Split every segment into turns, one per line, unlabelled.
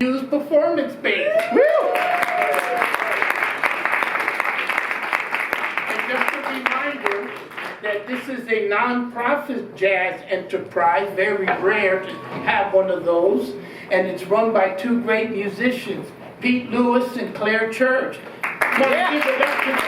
use performance bass. And just a reminder that this is a non-profit jazz enterprise, very rare to have one of those, and it's run by two great musicians, Pete Lewis and Claire Church. Yeah. Give it up to them.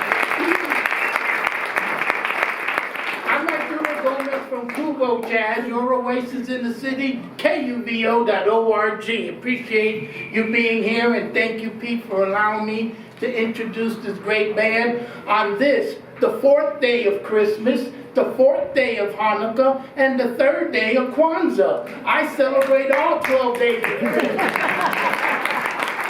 I'm Arturo Gomez from Kubo Jazz, your oasis in the city, KUVO.org. Appreciate you being here, and thank you, Pete, for allowing me to introduce this great band on this, the fourth day of Christmas, the fourth day of Hanukkah, and the third day of Kwanzaa. I celebrate all 12 days of Christmas.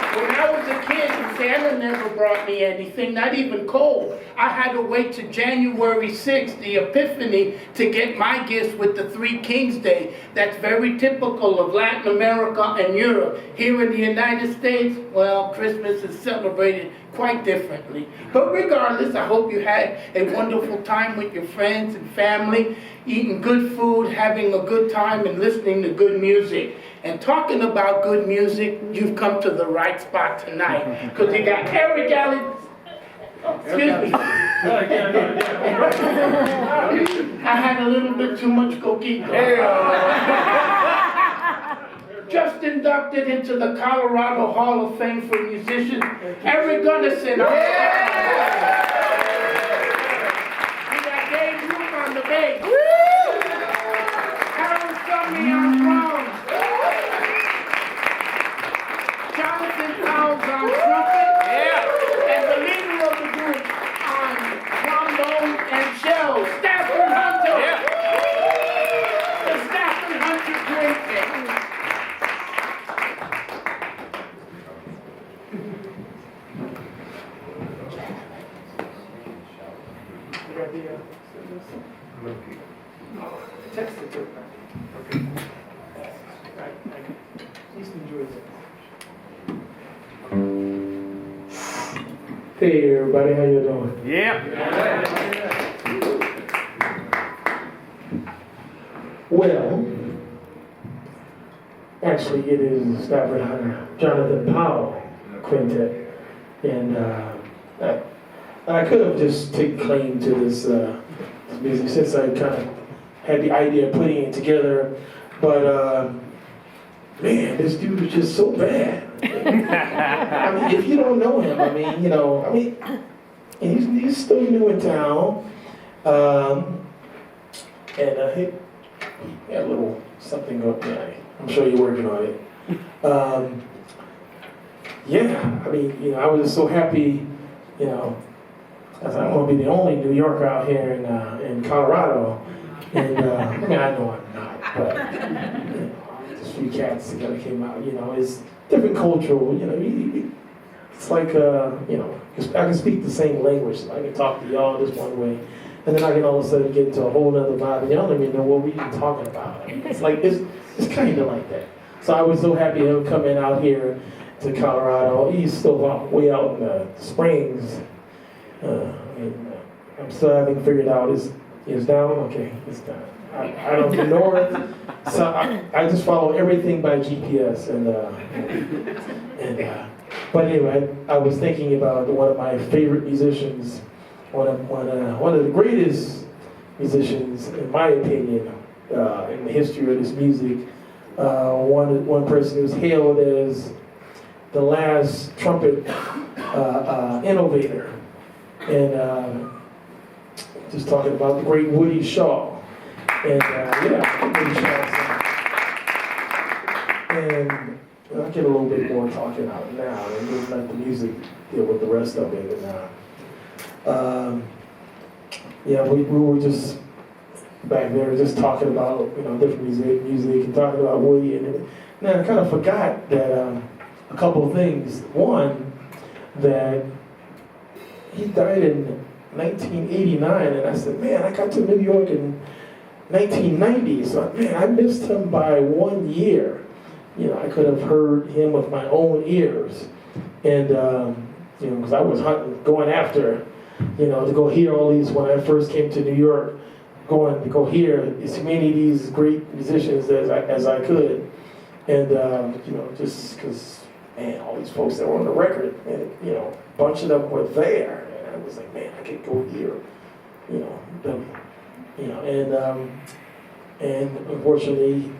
When I was a kid, Santa never brought me anything, not even coal. I had to wait to January 6th, the Epiphany, to get my gifts with the Three Kings Day. That's very typical of Latin America and Europe. Here in the United States, well, Christmas is celebrated quite differently. But regardless, I hope you had a wonderful time with your friends and family, eating good food, having a good time, and listening to good music. And talking about good music, you've come to the right spot tonight, because you got Eric Allen. Excuse me. I had a little bit too much coquito. Just inducted into the Colorado Hall of Fame for musicians, Eric Gunnison. We got Dave Room on the bass. Harold Summy on drums. Jonathan Powell on trumpet. And the leader of the group on trombone and shells, Stafford Hunter. The Stafford Hunter Quintet. Text it to her. Okay. Please enjoy it. Hey everybody, how you doing?
Yeah.
Well, actually it is Stafford Jonathan Powell Quintet, and I could have just taken claim to this music since I kind of had the idea of putting it together, but man, this dude is just so bad. I mean, if you don't know him, he's still new in town, and he had a little something up there. I'm sure you're working on it. I was just so happy, I was like, I'm gonna be the only New Yorker out here in Colorado, and I know I'm not, but just a few cats that kind of came out. It's different cultural, it's like, I can speak the same language, so I can talk to y'all this one way, and then I can all of a sudden get into a whole other vibe, and y'all don't even know what we even talking about. It's like, it's kind of like that. So I was so happy him coming out here to Colorado. He's still way out in the Springs. I'm still having figured out, is down? Okay, it's down. I don't know north, so I just follow everything by GPS, but anyway, I was thinking about one of my favorite musicians, one of the greatest musicians, in my opinion, in the history of this music. One person who was hailed as the last trumpet innovator, and just talking about the great Woody Shaw. And Woody Shaw. And I'll get a little bit more talking out now, and just let the music deal with the rest of it. And we were just back there just talking about different music and talking about Woody, and then I kind of forgot that a couple of things. One, that he died in 1989, and I said, man, I got to New York in 1990, so man, I missed him by 1 year. I could have heard him with my own ears, and because I was going after, to go hear all these when I first came to New York, going to go hear as many of these great musicians as I could, and just because
man, all these folks that were on the record, and a bunch of them were there, and I was like, man, I could go here, and unfortunately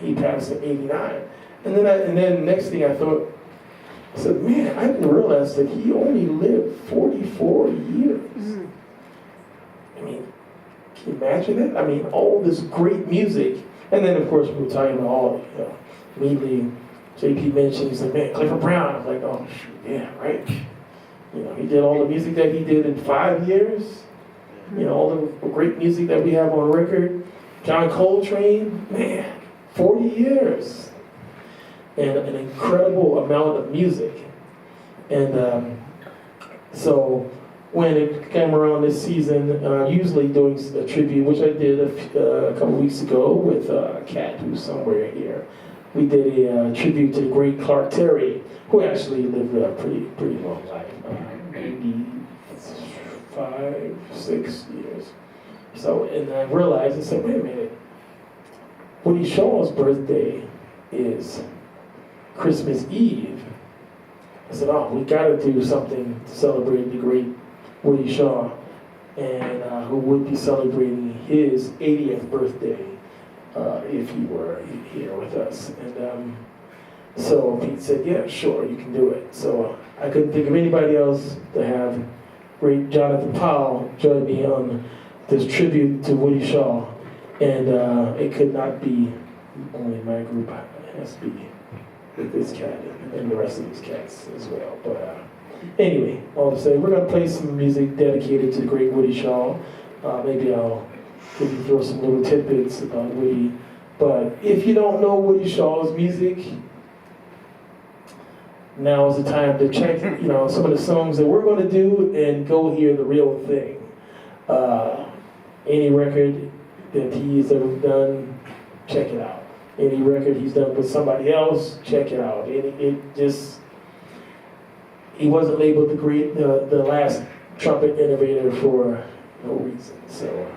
he passed in '89, and then next thing I thought, I said, man, I didn't realize that he only lived 44 years. Mm. I mean, can you imagine it? I mean, all this great music, and then of course we were talking about all, immediately. JP mentioned, he's like, man, Clifford Brown. I was like, oh, shoot, yeah, right. He did all the music that he did in 5 years. All the great music that we have on record. John Coltrane, man, 40 years. And an incredible amount of music. And so when it came around this season, usually doing a tribute, which I did a couple weeks ago with Kat, who's somewhere here. We did a tribute to the great Clark Terry, who actually lived a pretty long life, 85, 6 years. So, and I realized, I said, wait a minute, Woody Shaw's birthday is Christmas Eve. I said, oh, we gotta do something to celebrate the great Woody Shaw, and who would be celebrating his 80th birthday. If he were here with us. And so Pete said, yeah, sure, you can do it. So I couldn't think of anybody else to have great Jonathan Powell join me on this tribute to Woody Shaw. And it could not be only my group. It has to be with this cat and the rest of these cats as well. But anyway, all to say, we're going to play some music dedicated to the great Woody Shaw. Maybe I'll throw some little tidbits about Woody. But if you don't know Woody Shaw's music, now is the time to check, some of the songs that we're going to do and go hear the real thing. Any record that he's ever done, check it out. Any record he's done with somebody else, check it out. He wasn't labeled the last trumpet innovator for no reason. So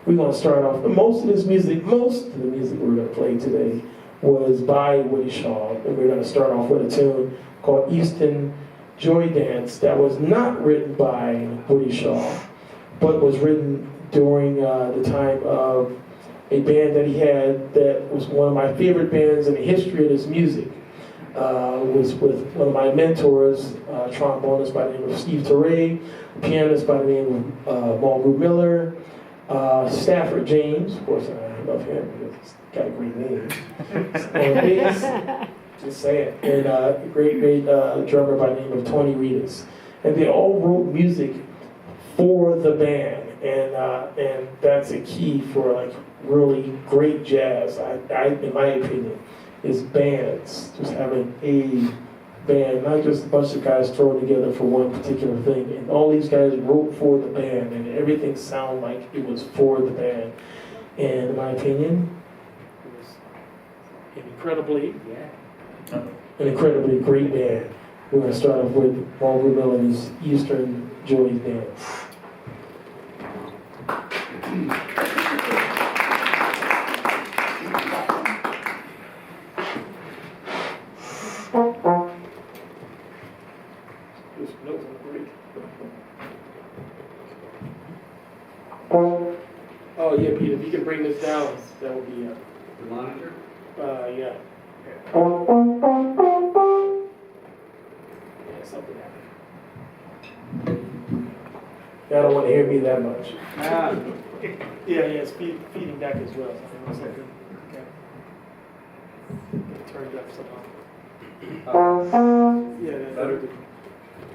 we're going to start off. Most of the music we're going to play today was by Woody Shaw. And we're going to start off with a tune called Eastern Joy Dance that was not written by Woody Shaw, but was written during the time of a band that he had that was one of my favorite bands in the history of this music. Was with one of my mentors, trombonist by the name of Steve Turre, pianist by the name of Margaret Miller, Stafford James, of course I love him because he's got a great name, and bass, just saying, and a great drummer by the name of Tony Reedus. And they all wrote music for the band, and that's a key for like really great jazz, I in my opinion, is bands, just having a band, not just a bunch of guys thrown together for one particular thing. And all these guys wrote for the band, and everything sounded like it was for the band. And in my opinion, it was an incredibly great band. We're going to start off with Margaret Miller's Eastern Joy Dance. Oh yeah, Peter, if you can bring this down, that would be
the monitor?
Yeah. Yeah, something happened. Y'all don't want to hear me that much. Yeah, it's feeding back as well. Okay. Turned up somehow. Yeah,
better.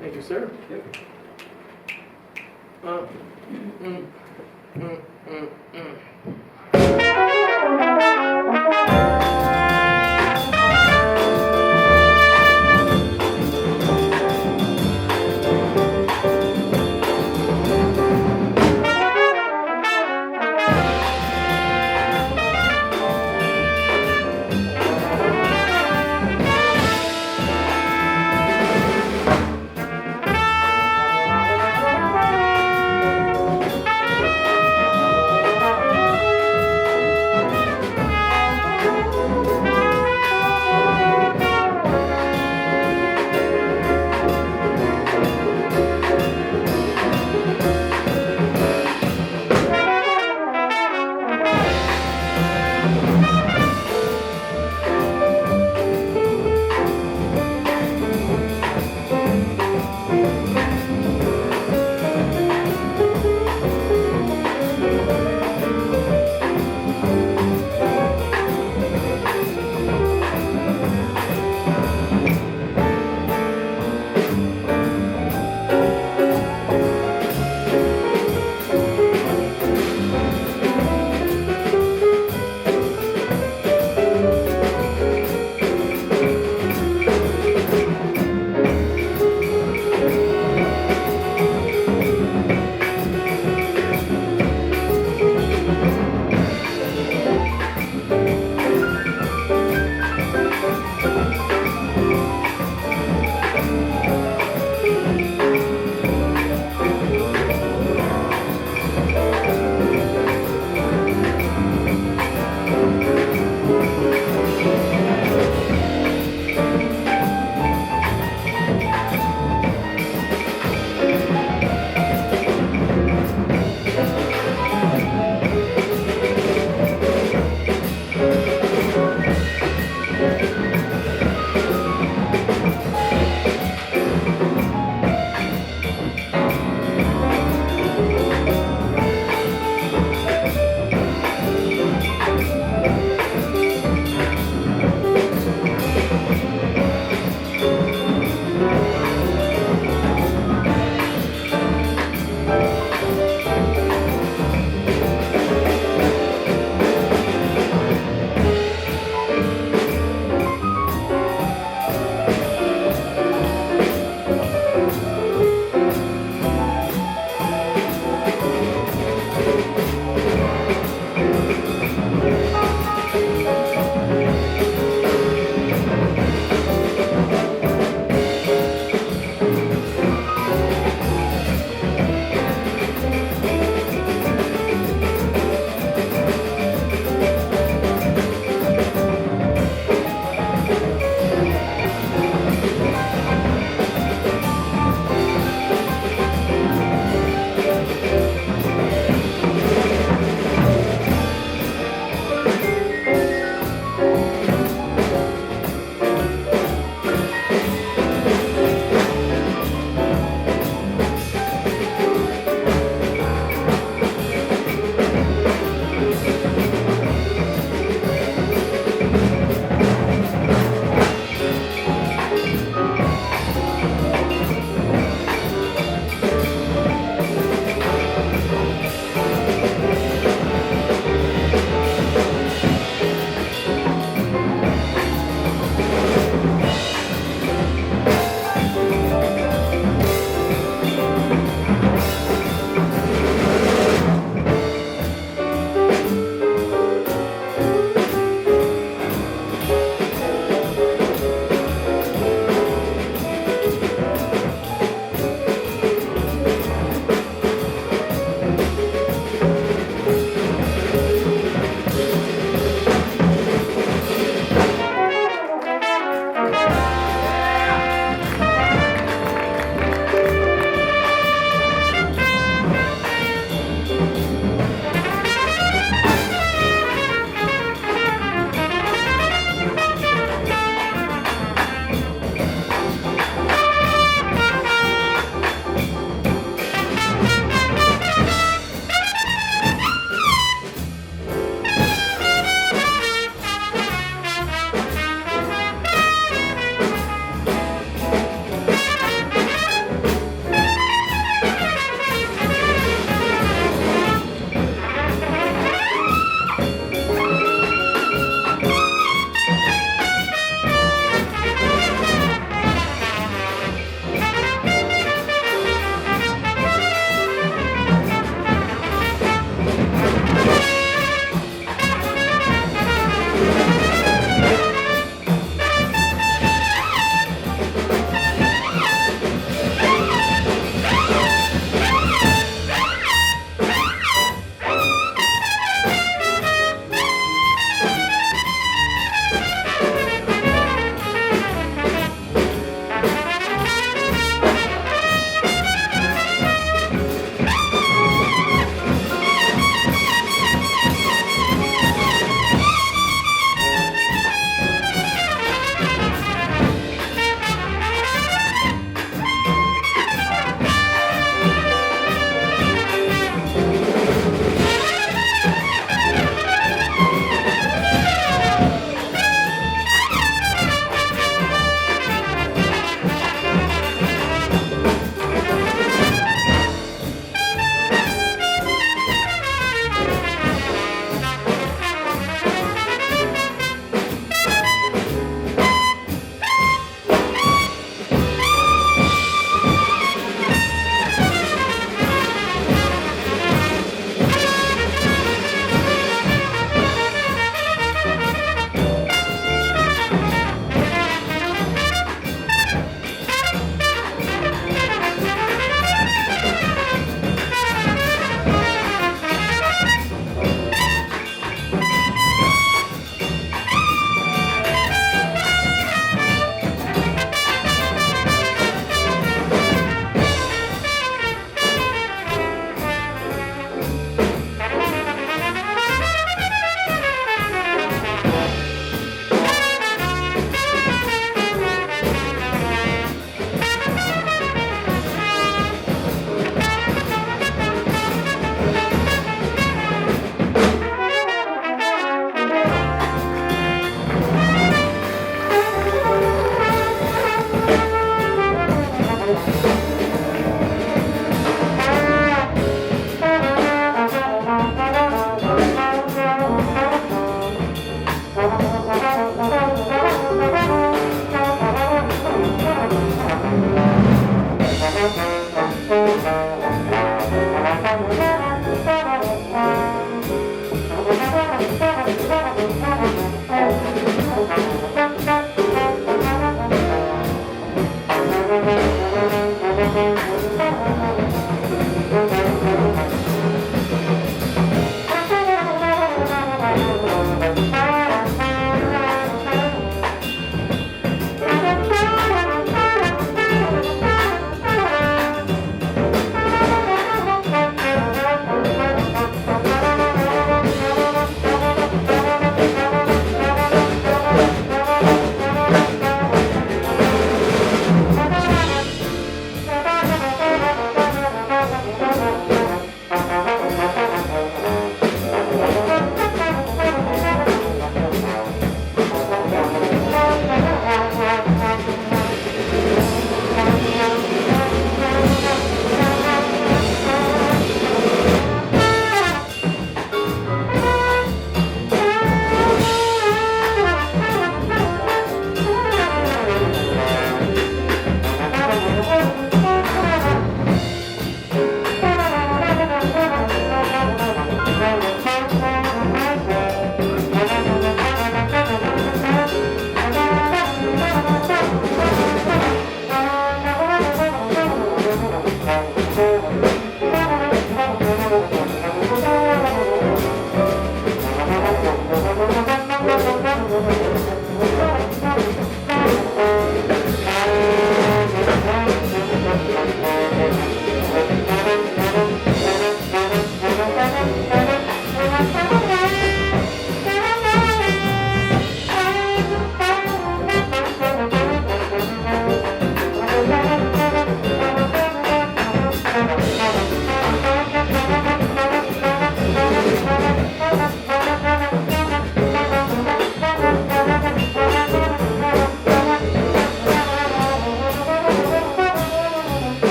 Thank you, sir.
Yep.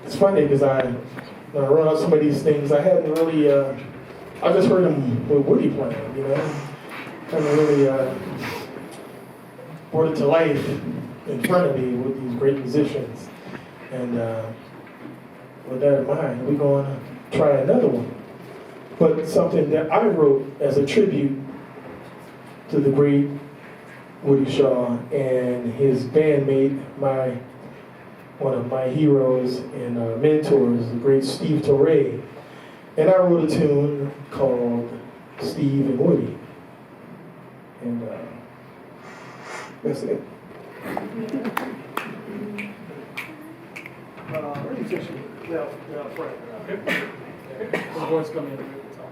It's funny because when I run out some of these things, I hadn't really, I just heard them with Woody playing, you know? Haven't really brought it to life in front of me with these great musicians. And with that in mind, we're going to try another one. But something that I wrote as a tribute to the great Woody Shaw and his bandmate, one of my heroes and mentors, the great Steve Turre. And I wrote a tune called Steve and Woody. And that's it.
Reggie said she now Frank. The voice coming in at the top.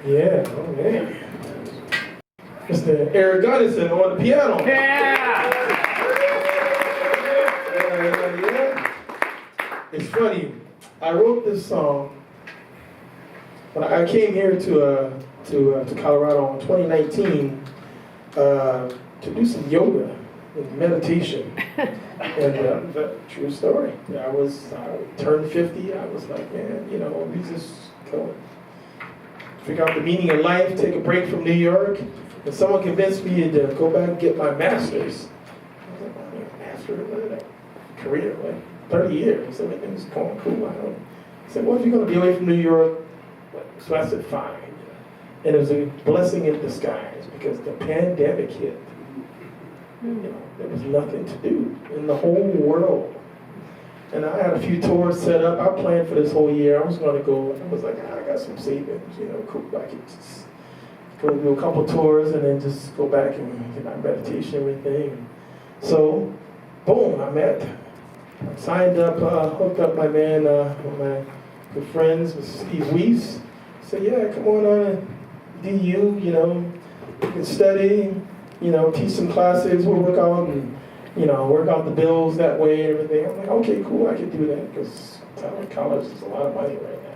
Yeah, oh man. Mr. Eric Gunnison on the piano.
Yeah!
Yeah. It's funny. I wrote this song when I came here to Colorado in 2019 to do some yoga and meditation. And true story. I turned 50. I was like, man, we just go figure out the meaning of life, take a break from New York. And someone convinced me to go back and get my master's. I was like, oh, man, master's, career, like 30 years. Everything's going cool. I said, what if you're going to be away from New York? So I said, fine. And it was a blessing in disguise because the pandemic hit. There was nothing to do in the whole world. And I had a few tours set up. I planned for this whole year. I was going to go. I was like, I got some savings, cool. I could just go do a couple tours and then just go back and get my meditation and everything. So, boom, I signed up, hooked up my man, one of my good friends with Steve Weiss. Said, yeah, come on and DU, you can study, teach some classes, we'll work out and, work out the bills that way and everything. I'm like, okay, cool, I can do that because college is a lot of money right now.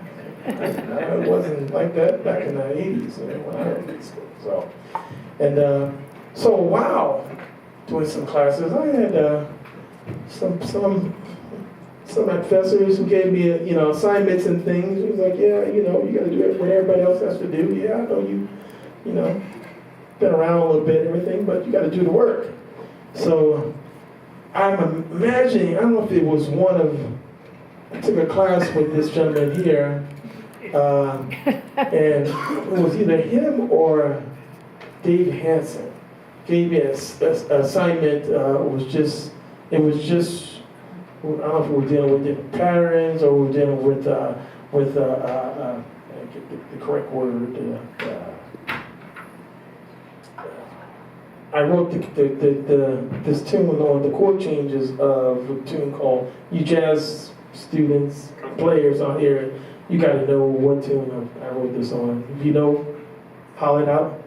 It wasn't like that back in the 80s when I went to school. So, wow, doing some classes. I had some professors who gave me, assignments and things. He was like, yeah, you got to do what everybody else has to do. Yeah, I know you been around a little bit and everything, but you got to do the work. So I'm imagining, I don't know if it was I took a class with this gentleman here, and it was either him or Dave Hansen gave me an assignment. It was just, I don't know if we were dealing with different patterns or we were dealing with the correct word. I wrote this tune on the chord changes of a tune called, you jazz students, players out here, you got to know what tune I wrote this on. If you know, holler it out.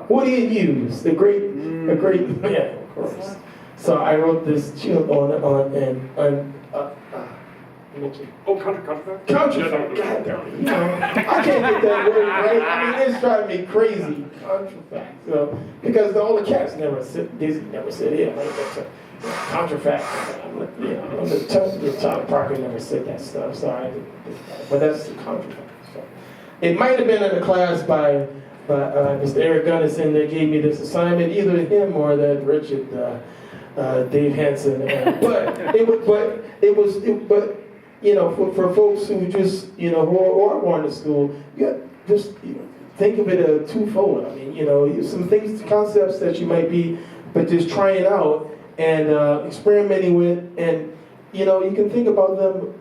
What do you use? The great, yeah, of course. So I wrote this tune Contrafact. God damn it. I can't get that word right. I mean, it's driving me crazy. Contrafact. So, because all the cats Disney never said it. Contrafact. The Tyler Parker never said that stuff. So but that's the contrafact. So, it might have been in a class by Mr. Eric Gunnison that gave me this assignment, either him or that Richard Dave Hansen. For folks who just, who are going to school, just think of it twofold. I mean, some things, concepts that you might be, but just trying out and experimenting with, and you can think about them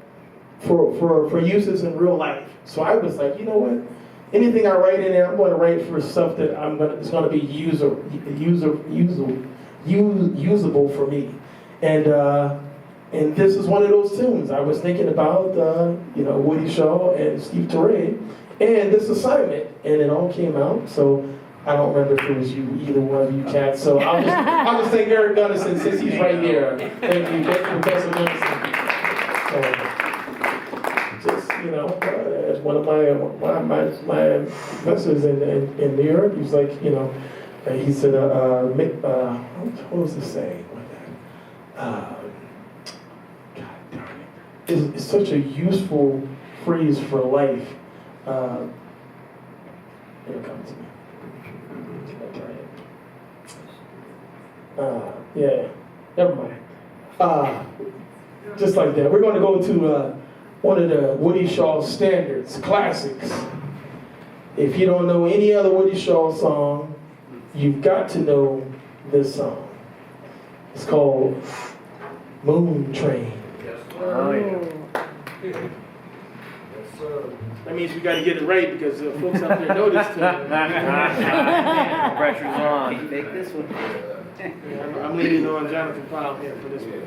for uses in real life. So I was like, you know what? Anything I write in there, I'm going to write for stuff that it's going to be usable for me, and this is one of those tunes. I was thinking about, Woody Shaw and Steve Turre, and this assignment, and it all came out. So I don't remember if it was either one of you cats. So I'll just thank Eric Gunnison since he's right here. Thank you, Professor Gunnison. As one of my professors in New York, he was like, he said, what was the saying? It's such a useful phrase for life. It'll come to me. Yeah, never mind. Just like that. We're going to go to one of the Woody Shaw standards, classics. If you don't know any other Woody Shaw song, you've got to know this song. It's called Moon Train.
Oh, yeah. Yes, sir. That means we got to get it right because folks out there know this too.
Pressure's on. Take this one.
Yeah, I'm leaning on Jonathan Powell here for this one.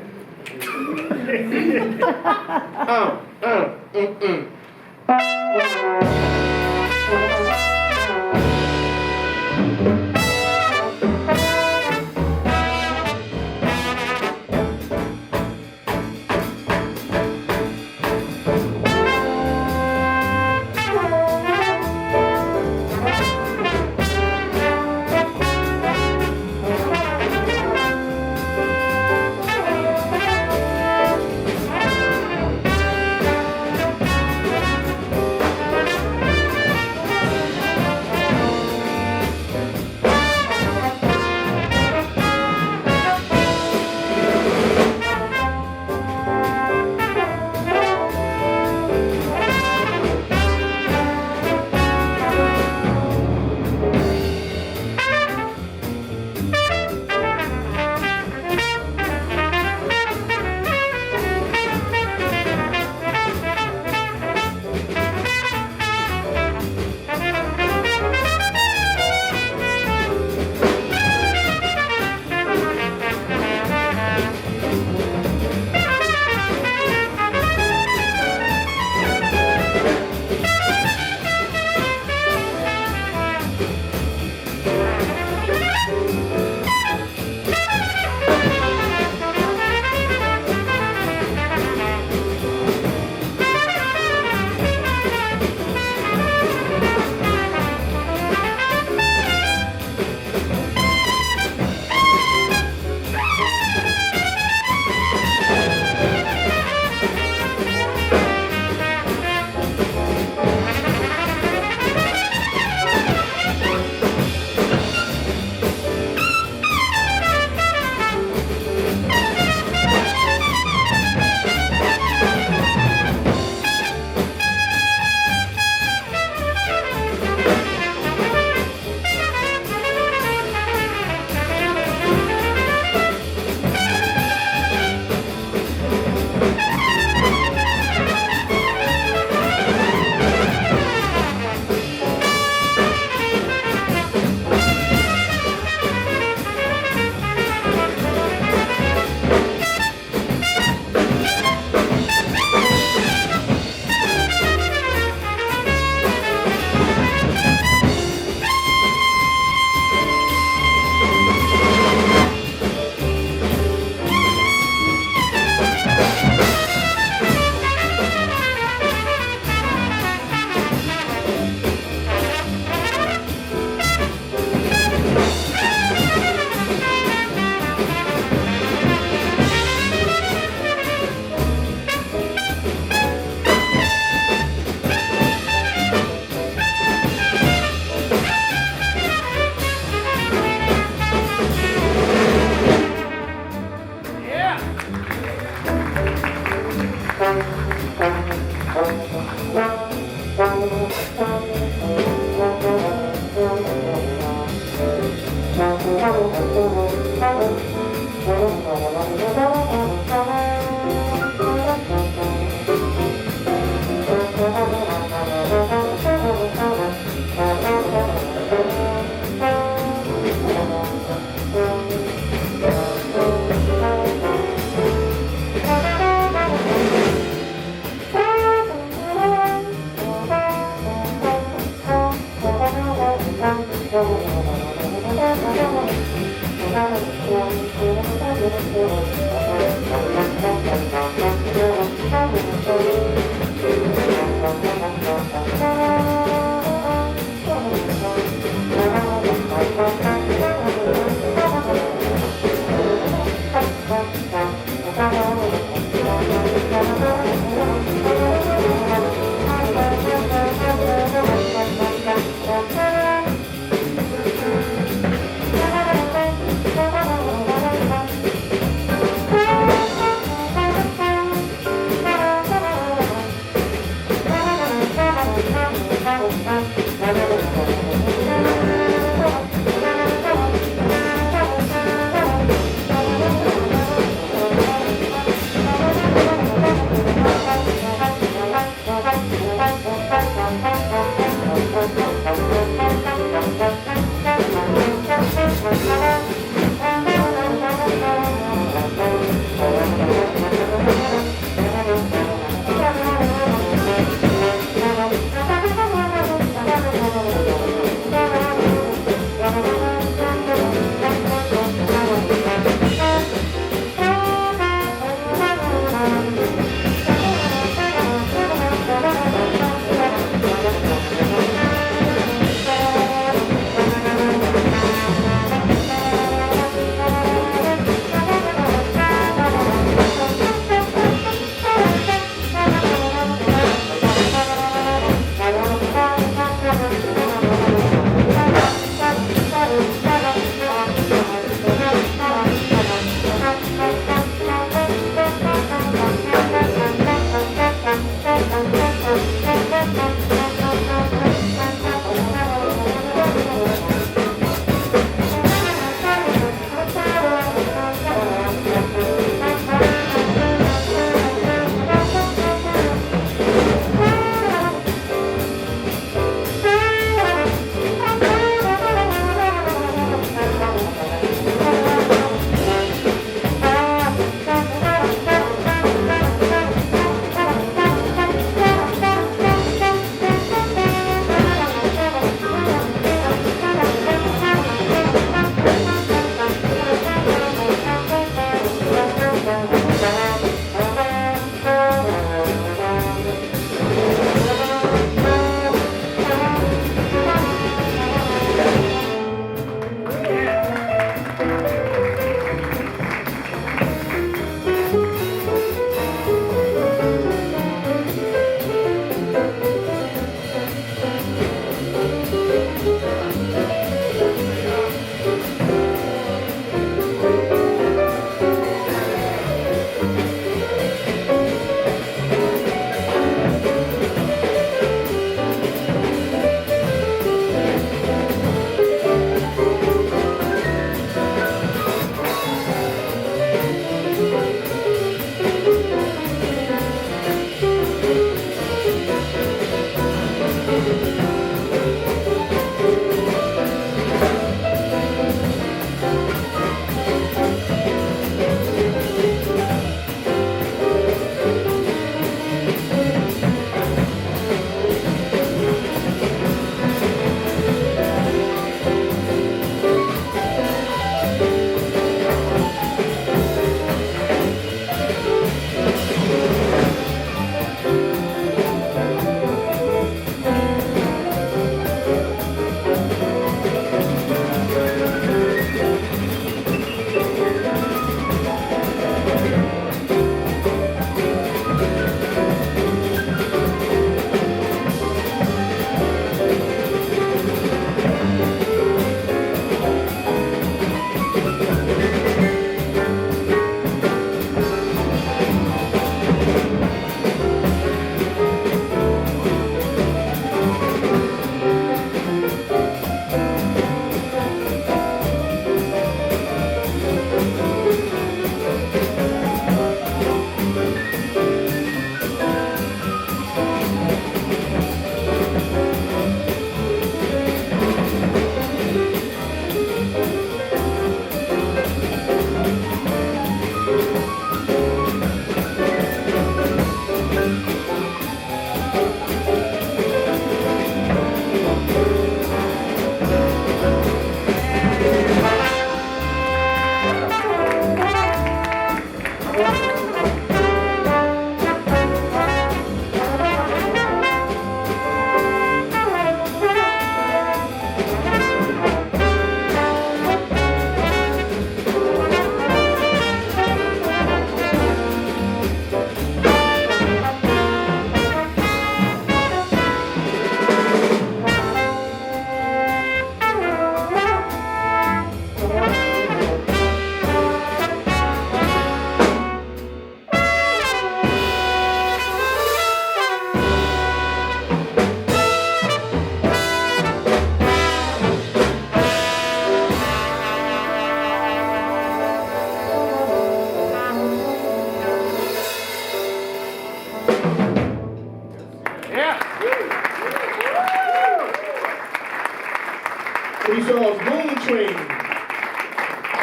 Woody Shaw's Moon Train.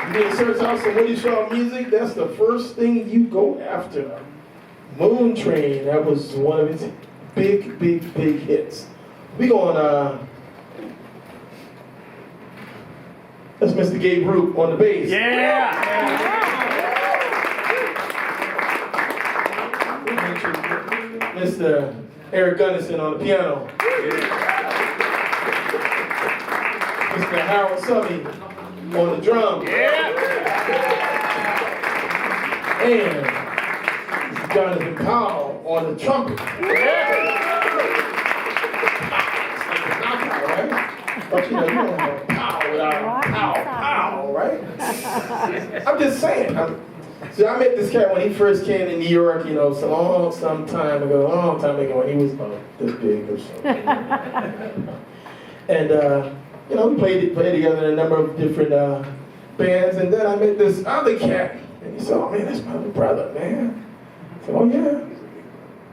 You need to search out some Woody Shaw music, that's the first thing you go after. Moon Train, that was one of his big hits. We going, that's Mr. Gabe Root on the bass.
Yeah!
Mr. Eric Gunnison on the piano. Mr. Harold Subby on the drum. And Mr. Jonathan Powell on the trumpet. Right? But you know, you don't have pow without pow, right? I'm just saying. See, I met this cat when he first came to New York, you know, some time ago, when he was about this big or something. And, you know, we played together in a number of different bands, and then I met this other cat, and he said, oh man, that's my brother, man. I said, oh yeah,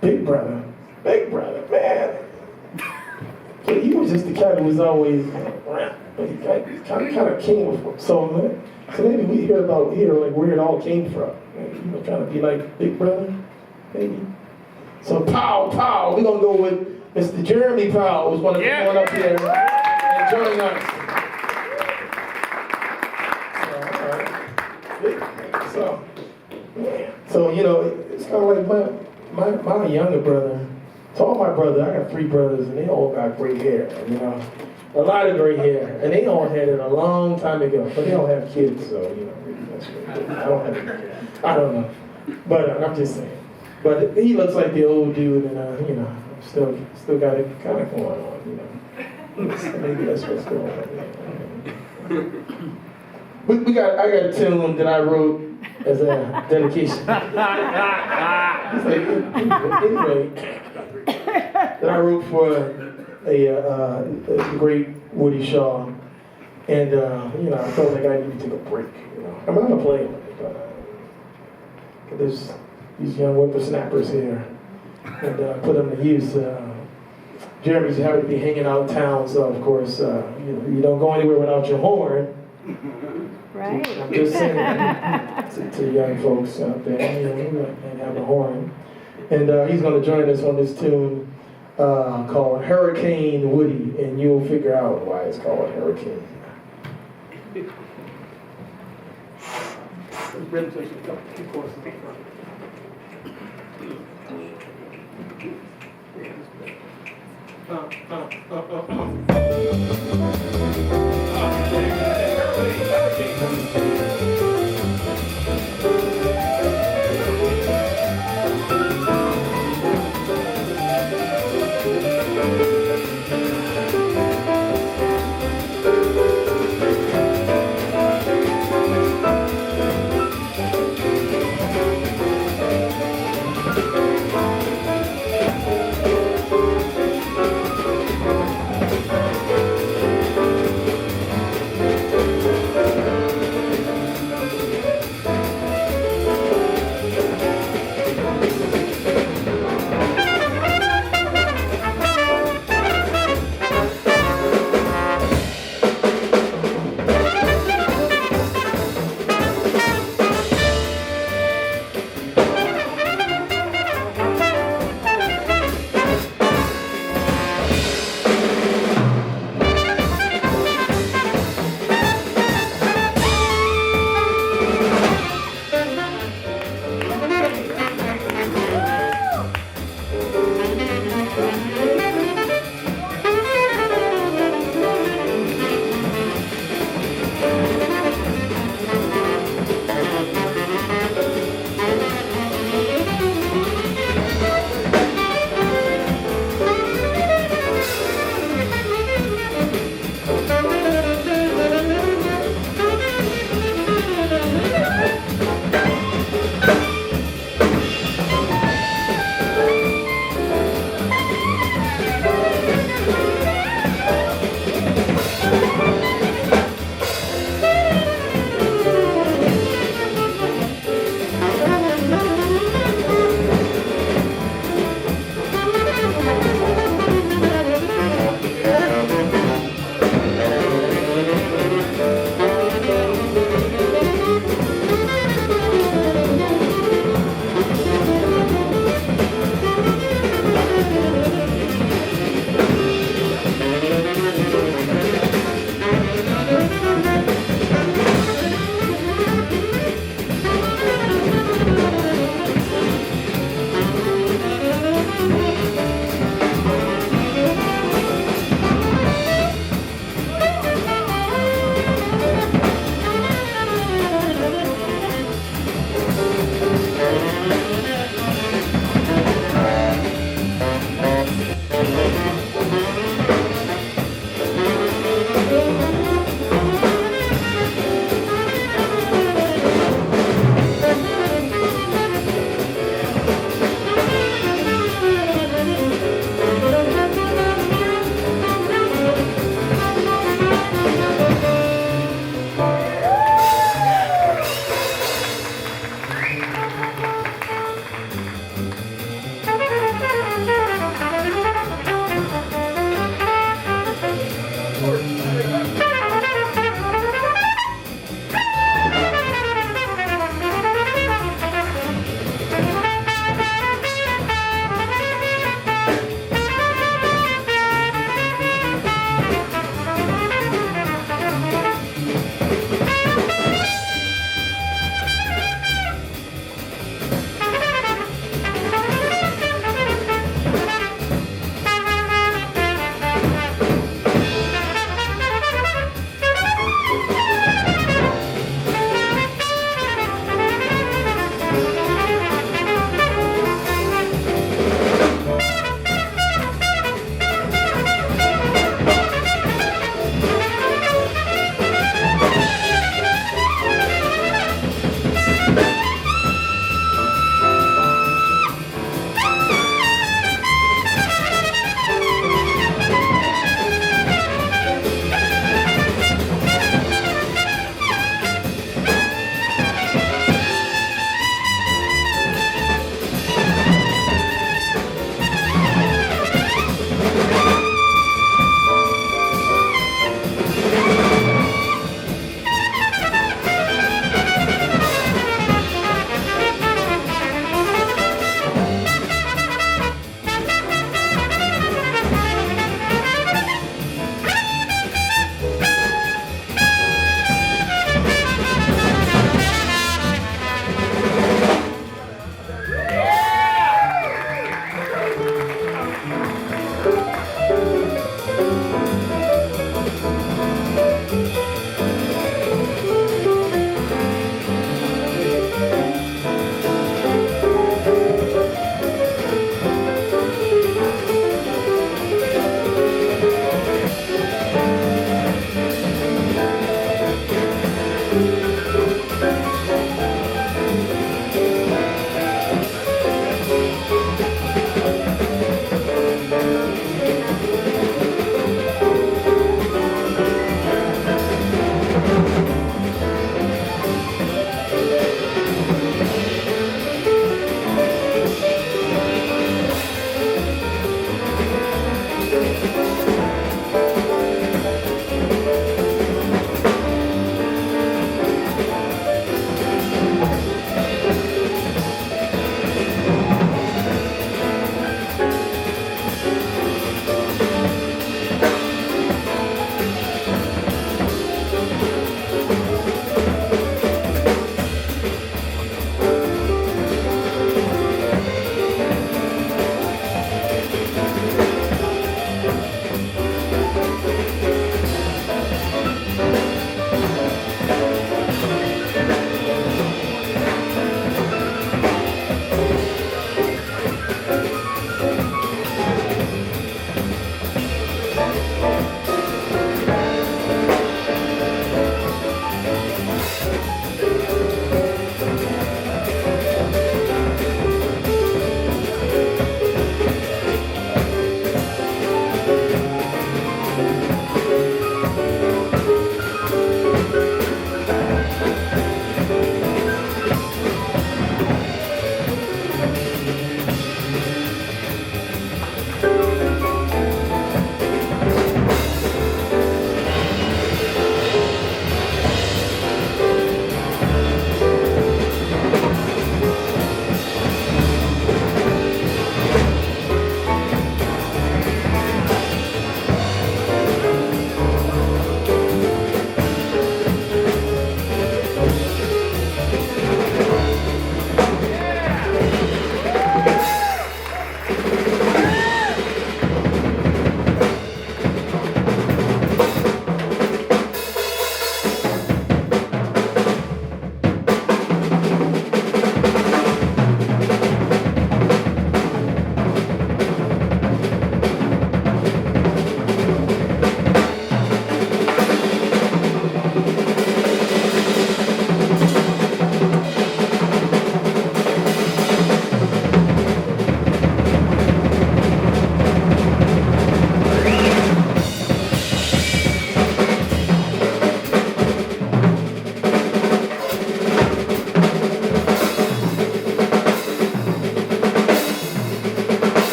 big brother, man. So he was just the cat who was always around, but he kind of came with so maybe we hear like where it all came from. Maybe, you know, trying to be like Big Brother, maybe. So Powell, we're gonna go with Mr. Jeremy Powell, who's gonna come on up here and join us. So you know, it's kind of like my younger brother. To all my brothers, I got 3 brothers, and they all got gray hair, you know. A lot of gray hair, and they all had it a long time ago, but they don't have kids, so, you know, that's good. I don't have any. I don't know, but I'm just saying. But he looks like the old dude, and, you know, still got it kind of going on, you know. So maybe that's what's going on. I got a tune that I wrote as a dedication. It's like, anyway, that I wrote for the great Woody Shaw, and you know, I felt like I needed to take a break. You know, I'm not gonna play on it, but there's these young whippersnappers here, and put them to use. Jeremy's happy to be hanging out in town, so of course, you know, you don't go anywhere without your horn.
Right.
I'm just saying to young folks out there, you know, and have a horn. And he's going to join us on this tune called Hurricane Woody, and you'll figure out why it's called Hurricane.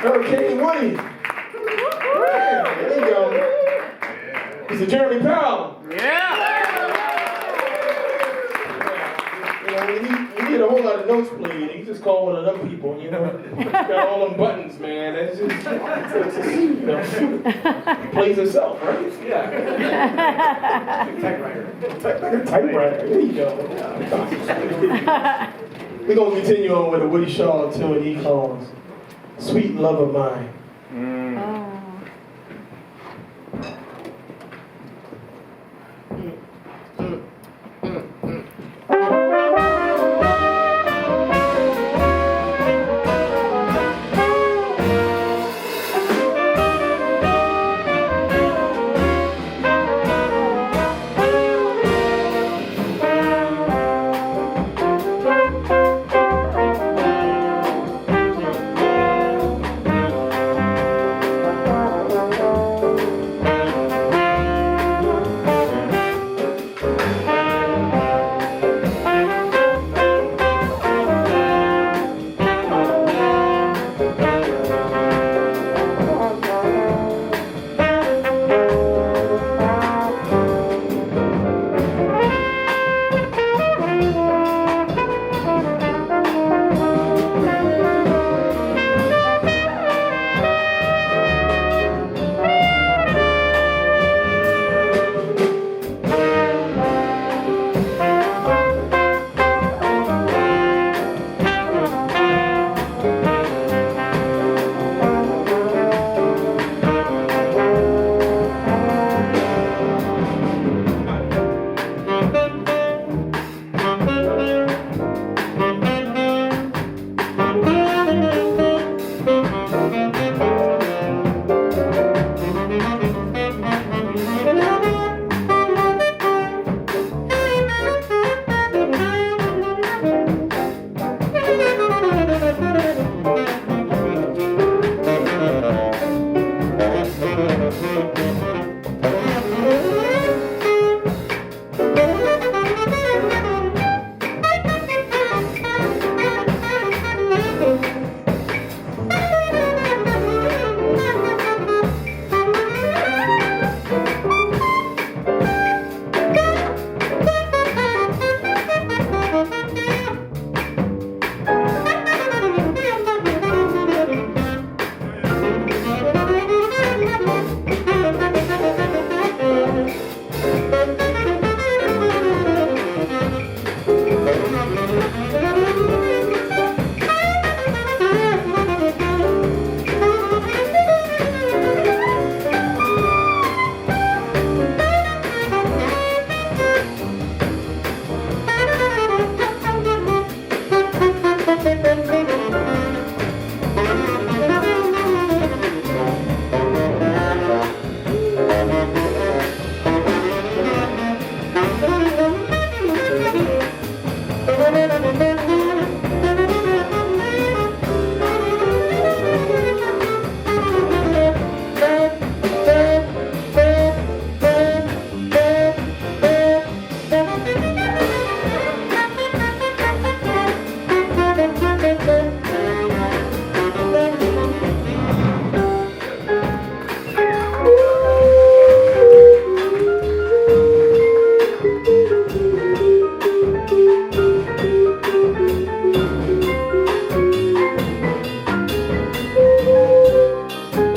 Hurricane Woody. Yeah, there you go. Mr. Jeremy Powell. You know, we need a whole lot of notes played. He just called one of them people, you know. Got all them buttons, man. It's just you know, he plays himself, right? Yeah. Typewriter. There you go. We're going to continue on with a Woody Shaw tune he calls Sweet Love of Mine. Thank you.